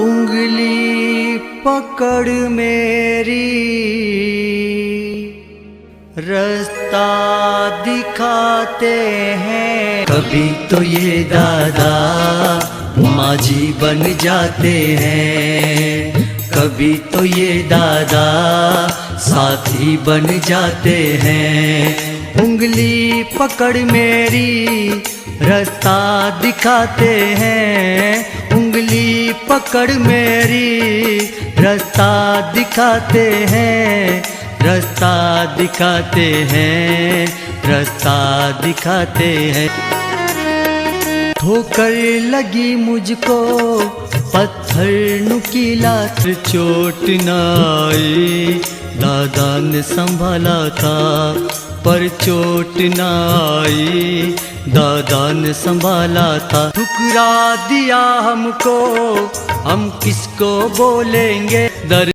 उंगली पकड़ मेरी रास्ता दिखाते हैं। कभी तो ये दादा माझी बन जाते हैं, कभी तो ये दादा साथी बन जाते हैं। उंगली पकड़ मेरी रास्ता दिखाते हैं, उंगली पकड़ मेरी रास्ता दिखाते हैं, रास्ता दिखाते हैं, रास्ता दिखाते हैं। ठोकर लगी मुझको पत्थर नुकीला, चोट न आई दादा ने संभाला था, पर चोट न आई दादा ने संभाला था। ठुकरा दिया हमको, हम किसको बोलेंगे। दर